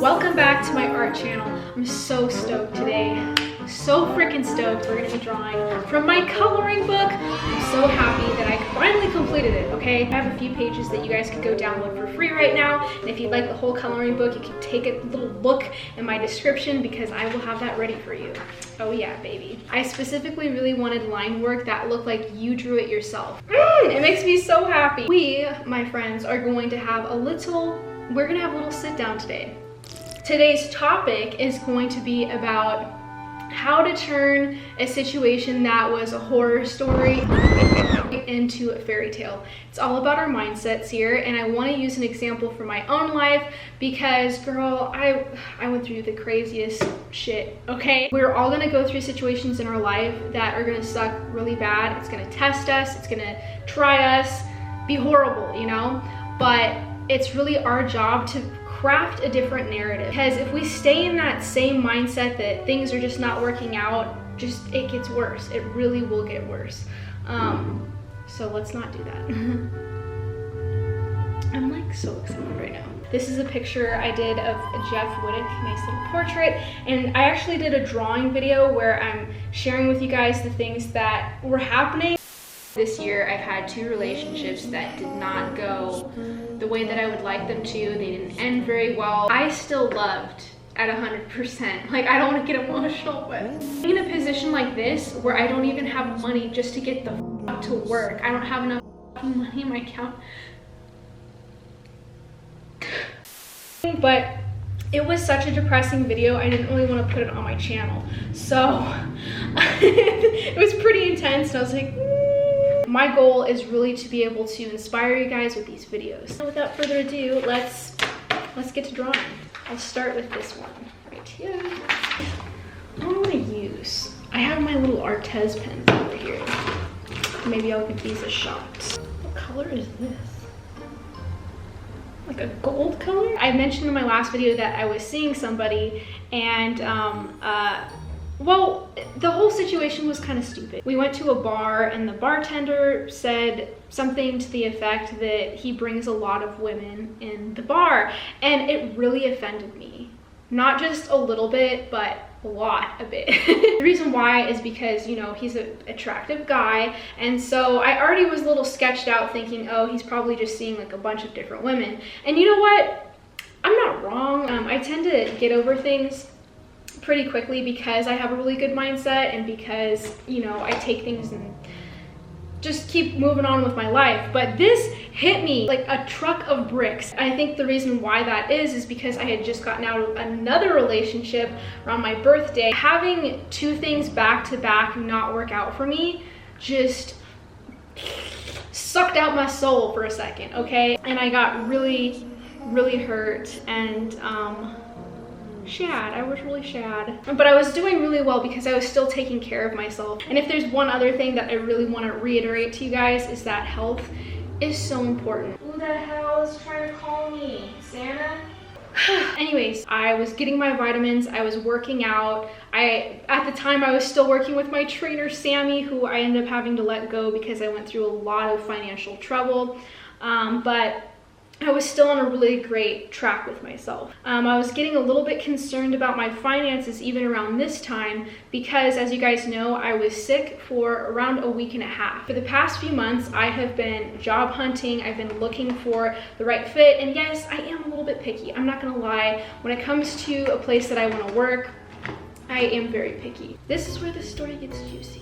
Welcome back to my art channel. I'm so stoked today. So freaking stoked. We're gonna be drawing from my coloring book. I'm so happy that I finally completed it, okay? I have a few pages that you guys can go download for free right now. And if you'd like the whole coloring book, you can take a little look in my description because I will have that ready for you. Oh yeah, baby. I specifically really wanted line work that looked like you drew it yourself. It makes me so happy. We, my friends, are going to have a little sit down today. Today's topic is going to be about how to turn a situation that was a horror story into a fairy tale. It's all about our mindsets here, and I want to use an example from my own life because, girl, I went through the craziest shit, okay? We're all gonna go through situations in our life that are gonna suck really bad. It's gonna test us, it's gonna try us, be horrible, you know? But it's really our job to craft a different narrative, because if we stay in that same mindset that things are just not working out, it gets worse. It really will get worse. So let's not do that. I'm like so excited right now. This is a picture I did of Jeff Wittick, nice little portrait, and I actually did a drawing video where I'm sharing with you guys the things that were happening. This year I've had 2 relationships that did not go the way that I would like them to. They didn't end very well. I still loved at 100%. Like, I don't want to get emotional, but in a position like this where I don't even have money just to get the fuck to work. I don't have enough money in my account. But it was such a depressing video, I didn't really want to put it on my channel. So it was pretty intense, and I was like, my goal is really to be able to inspire you guys with these videos. So without further ado, let's get to drawing. I'll start with this one right here. What do I want to use? I have my little Artez pens over here. Maybe I'll give these a shot. What color is this? Like a gold color? I mentioned in my last video that I was seeing somebody, and well, the whole situation was kind of stupid. We went to a bar and the bartender said something to the effect that he brings a lot of women in the bar, and it really offended me. Not just a little bit, but a bit. The reason why is because, you know, he's an attractive guy, and so I already was a little sketched out thinking, oh, he's probably just seeing like a bunch of different women. And you know what? I'm not wrong. I tend to get over things pretty quickly because I have a really good mindset, and because, you know, I take things and just keep moving on with my life. But this hit me like a truck of bricks. I think the reason why that is because I had just gotten out of another relationship around my birthday. Having 2 things back to back not work out for me just sucked out my soul for a second, okay? And I got really hurt, and I was really sad. But I was doing really well because I was still taking care of myself. And if there's one other thing that I really want to reiterate to you guys, is that health is so important. Who the hell is trying to call me? Santa? Anyways, I was getting my vitamins, I was working out. At the time, I was still working with my trainer, Sammy, who I ended up having to let go because I went through a lot of financial trouble. But I was still on a really great track with myself. I was getting a little bit concerned about my finances even around this time because, as you guys know, I was sick for around a week and a half. For the past few months, I have been job hunting. I've been looking for the right fit, and yes, I am a little bit picky. I'm not gonna lie. When it comes to a place that I want to work, I am very picky. This is where the story gets juicy.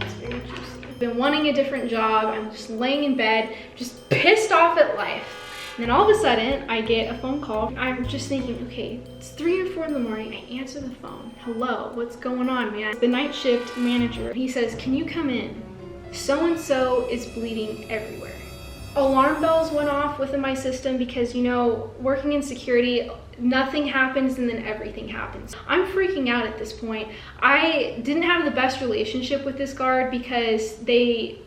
It's very juicy. I've been wanting a different job. I'm just laying in bed, just pissed off at life. And then all of a sudden, I get a phone call. I'm just thinking, okay, it's 3 or 4 in the morning. I answer the phone. Hello, what's going on, man? The night shift manager, he says, can you come in? So-and-so is bleeding everywhere. Alarm bells went off within my system because, you know, working in security, nothing happens and then everything happens. I'm freaking out at this point. I didn't have the best relationship with this guard because they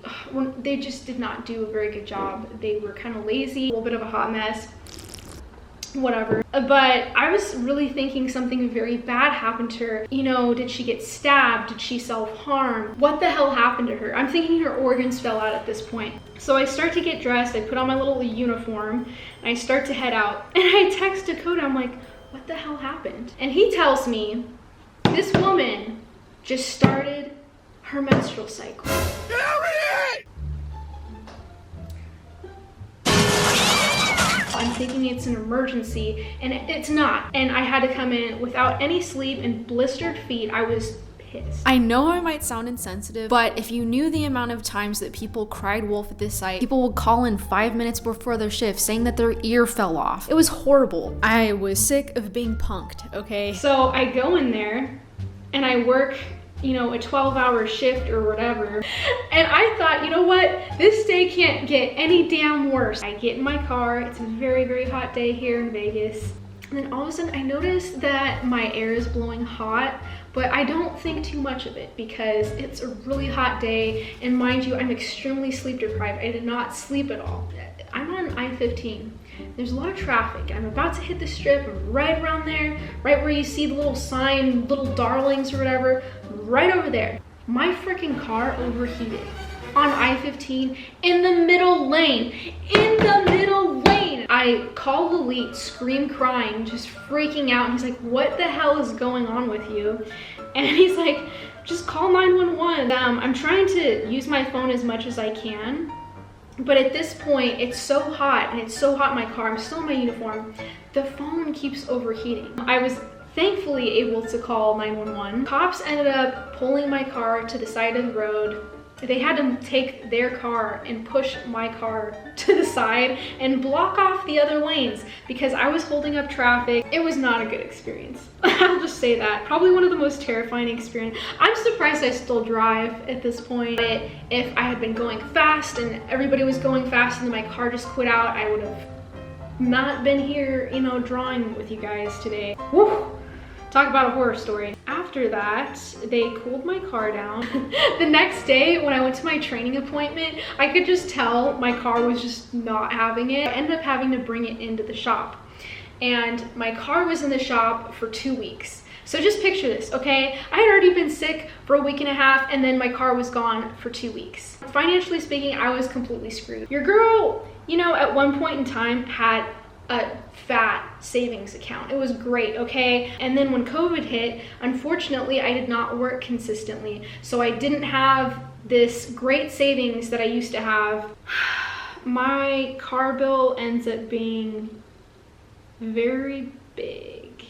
just did not do a very good job. They were kind of lazy, a little bit of a hot mess. whatever. But I was really thinking something very bad happened to her. You know, did she get stabbed? Did she self-harm? What the hell happened to her? I'm thinking her organs fell out at this point. So I start to get dressed, I put on my little uniform, and I start to head out. And I text Dakota, I'm like, what the hell happened? And he tells me this woman just started her menstrual cycle. I'm thinking it's an emergency, and it's not. And I had to come in without any sleep and blistered feet. I was pissed. I know I might sound insensitive, but if you knew the amount of times that people cried wolf at this site, people would call in 5 minutes before their shift saying that their ear fell off. It was horrible. I was sick of being punked, okay? So I go in there and I work, you know, a 12-hour shift or whatever. And I thought, you know what? This day can't get any damn worse. I get in my car. It's a very, very hot day here in Vegas. And then all of a sudden I notice that my air is blowing hot, but I don't think too much of it because it's a really hot day. And mind you, I'm extremely sleep deprived. I did not sleep at all. I'm on I-15. There's a lot of traffic. I'm about to hit the strip. I'm right around there, right where you see the little sign, little darlings or whatever, right over there. My freaking car overheated on I-15 in the middle lane. In the middle lane. I called Elite, scream crying, just freaking out. And he's like, what the hell is going on with you? And he's like, just call 911. I'm trying to use my phone as much as I can. But at this point, it's so hot, and it's so hot in my car, I'm still in my uniform, the phone keeps overheating. I was thankfully able to call 911. Cops ended up pulling my car to the side of the road. They had to take their car and push my car to the side and block off the other lanes because I was holding up traffic. It was not a good experience. I'll just say that. Probably one of the most terrifying experiences. I'm surprised I still drive at this point. But if I had been going fast and everybody was going fast and then my car just quit out, I would have not been here, you know, drawing with you guys today. Woo! Talk about a horror story. After that, they cooled my car down. The next day, when I went to my training appointment, I could just tell my car was just not having it. I ended up having to bring it into the shop. And my car was in the shop for 2 weeks. So just picture this, okay? I had already been sick for a week and a half, and then my car was gone for 2 weeks. Financially speaking, I was completely screwed. Your girl, you know, at one point in time had a fat savings account. It was great, okay? And then when COVID hit, unfortunately, I did not work consistently. So I didn't have this great savings that I used to have. My car bill ends up being very big.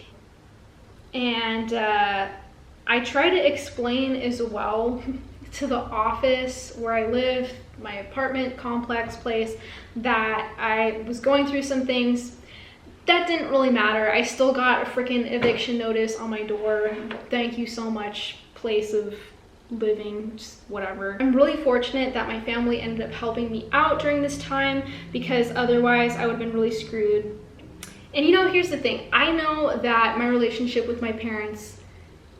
And I try to explain as well to the office where I live, my apartment complex place, that I was going through some things. That didn't really matter. I still got a freaking eviction notice on my door. Thank you so much, place of living, just whatever. I'm really fortunate that my family ended up helping me out during this time because otherwise I would have been really screwed. And you know, here's the thing. I know that my relationship with my parents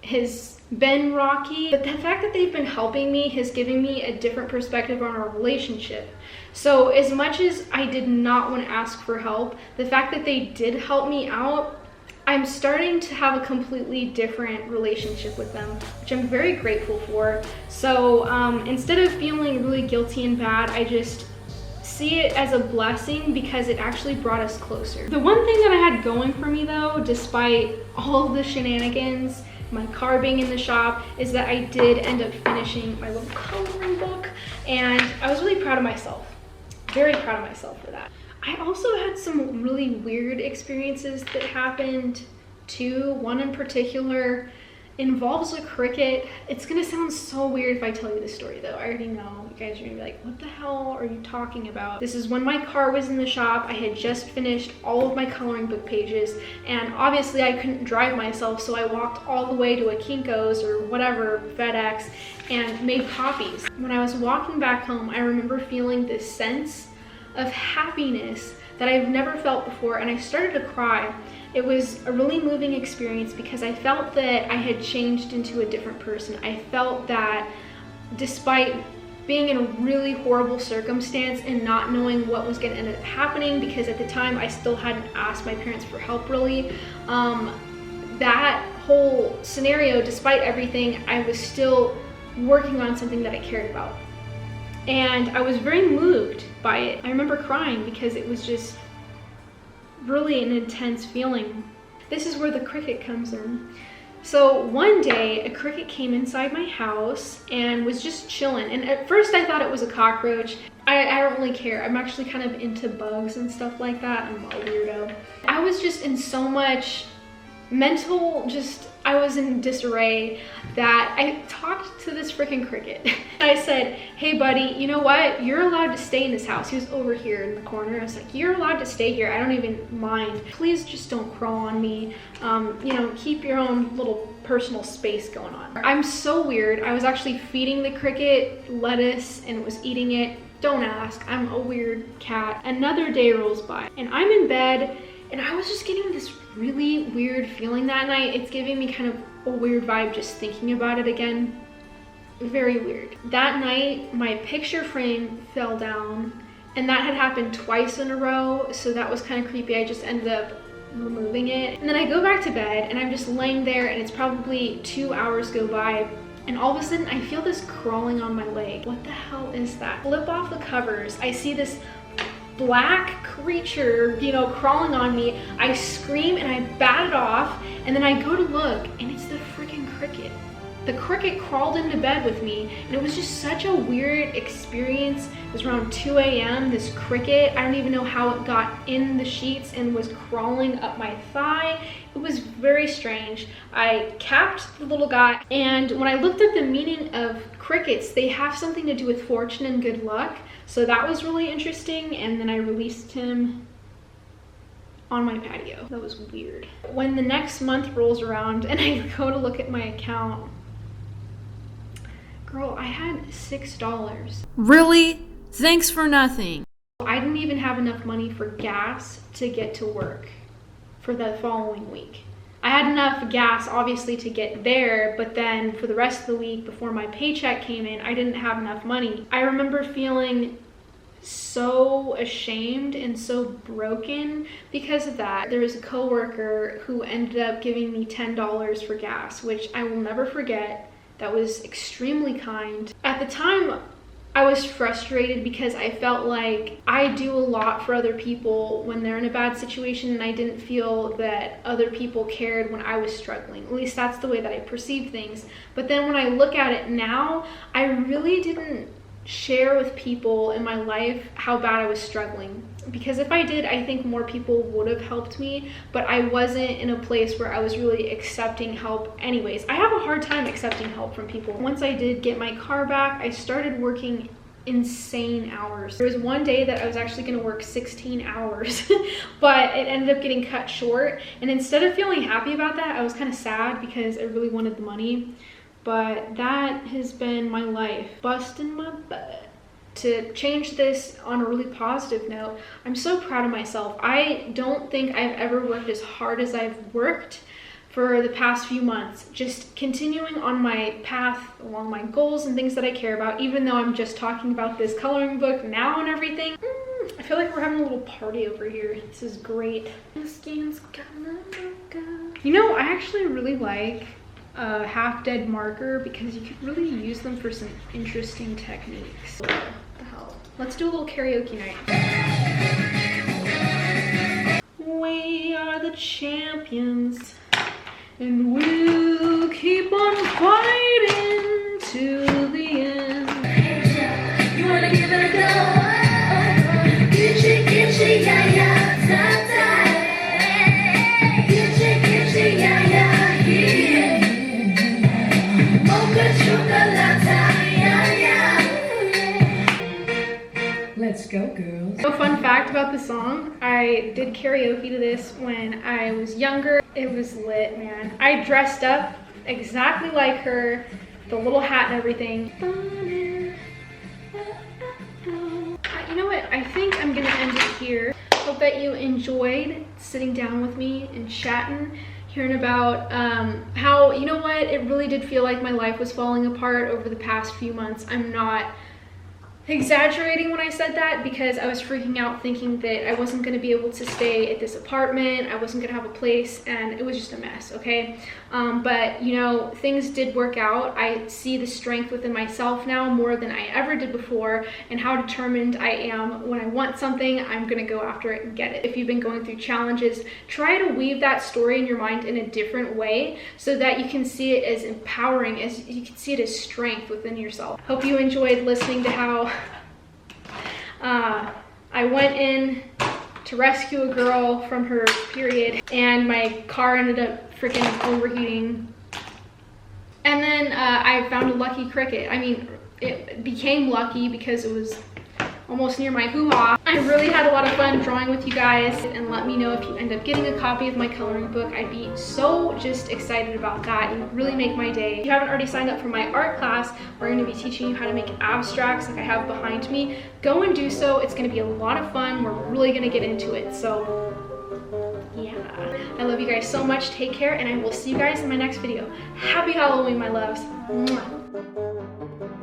has been rocky, but the fact that they've been helping me has given me a different perspective on our relationship. So as much as I did not want to ask for help, the fact that they did help me out, I'm starting to have a completely different relationship with them, which I'm very grateful for. So instead of feeling really guilty and bad, I just see it as a blessing because it actually brought us closer. The one thing that I had going for me though, despite all of the shenanigans, my car being in the shop, is that I did end up finishing my little coloring book, and I was really proud of myself. Very proud of myself for that. I also had some really weird experiences that happened too. One in particular involves a cricket. It's gonna sound so weird if I tell you this story though. I already know you guys are gonna be like, what the hell are you talking about? This is when my car was in the shop. I had just finished all of my coloring book pages, and obviously I couldn't drive myself, so I walked all the way to a Kinko's or whatever, FedEx, and made copies. When I was walking back home, I remember feeling this sense of happiness that I've never felt before, and I started to cry. It was a really moving experience because I felt that I had changed into a different person. I felt that despite being in a really horrible circumstance and not knowing what was going to end up happening, because at the time I still hadn't asked my parents for help really, that whole scenario, despite everything, I was still working on something that I cared about. And I was very moved by it. I remember crying because it was just really an intense feeling. This is where the cricket comes in. So one day a cricket came inside my house and was just chilling. And at first I thought it was a cockroach. I don't really care. I'm actually kind of into bugs and stuff like that. I'm a weirdo. I was just in so much mental, I was in disarray that I talked to this freaking cricket. I said, hey buddy, you know what? You're allowed to stay in this house. He was over here in the corner. I was like, you're allowed to stay here. I don't even mind. Please just don't crawl on me. You know, keep your own little personal space going on. I'm so weird. I was actually feeding the cricket lettuce and it was eating it. Don't ask. I'm a weird cat. Another day rolls by and I'm in bed and I was just getting this really weird feeling that night. It's giving me kind of a weird vibe just thinking about it again. Very weird. That night, my picture frame fell down and that had happened twice in a row. So that was kind of creepy. I just ended up removing it. And then I go back to bed and I'm just laying there and it's probably 2 hours go by. And all of a sudden I feel this crawling on my leg. What the hell is that? Flip off the covers. I see this black creature, you know, crawling on me. I scream and I bat it off and then I go to look and it's the freaking cricket. The cricket crawled into bed with me and it was just such a weird experience. It was around 2 a.m. This cricket, I don't even know how it got in the sheets and was crawling up my thigh. It was very strange. I capped the little guy and when I looked at the meaning of crickets, they have something to do with fortune and good luck. So that was really interesting and then I released him on my patio. That was weird. When the next month rolls around and I go to look at my account, girl, I had $6. Really? Thanks for nothing. I didn't even have enough money for gas to get to work for the following week. I had enough gas obviously to get there, but then for the rest of the week before my paycheck came in, I didn't have enough money. I remember feeling so ashamed and so broken because of that. There was a coworker who ended up giving me $10 for gas, which I will never forget. That was extremely kind. At the time, I was frustrated because I felt like I do a lot for other people when they're in a bad situation and I didn't feel that other people cared when I was struggling. At least that's the way that I perceived things. But then when I look at it now, I really didn't share with people in my life how bad I was struggling. Because if I did, I think more people would have helped me, but I wasn't in a place where I was really accepting help anyways. I have a hard time accepting help from people. Once I did get my car back, I started working insane hours. There was one day that I was actually gonna work 16 hours, but it ended up getting cut short. And instead of feeling happy about that, I was kind of sad because I really wanted the money. But that has been my life, busting my butt to change this on a really positive note. I'm so proud of myself. I don't think I've ever worked as hard as I've worked for the past few months, just continuing on my path along my goals and things that I care about, even though I'm just talking about this coloring book now and everything. I feel like we're having a little party over here. This is great. You know, I actually really like a half-dead marker because you could really use them for some interesting techniques. What the hell? Let's do a little karaoke night. We are the champions and we'll keep on fighting to the end. You wanna give it a go? Gitchy, gitchy, yeah, yeah, ta-ta. Gitchy, gitchy, yeah, yeah, yeah. Let's go, girls. A fun fact about the song, I did karaoke to this when I was younger. It was lit, man. I dressed up exactly like her, the little hat and everything. You know what? I think I'm gonna end it here. Hope that you enjoyed sitting down with me and chatting, hearing about how, you know what, it really did feel like my life was falling apart over the past few months. I'm not exaggerating when I said that because I was freaking out thinking that I wasn't going to be able to stay at this apartment, I wasn't going to have a place, and it was just a mess, okay? But you know, things did work out. I see the strength within myself now more than I ever did before, and how determined I am. When I want something, I'm going to go after it and get it. If you've been going through challenges, try to weave that story in your mind in a different way so that you can see it as empowering, as you can see it as strength within yourself. Hope you enjoyed listening to how I went in to rescue a girl from her period and my car ended up freaking overheating. And then I found a lucky cricket. I mean, it became lucky because it was almost near my hoo-ha. I really had a lot of fun drawing with you guys, and let me know if you end up getting a copy of my coloring book. I'd be so just excited about that. It would really make my day. If you haven't already signed up for my art class, we're going to be teaching you how to make abstracts like I have behind me. Go and do so. It's going to be a lot of fun. We're really going to get into it. So yeah, I love you guys so much. Take care, and I will see you guys in my next video. Happy Halloween, my loves. Mwah.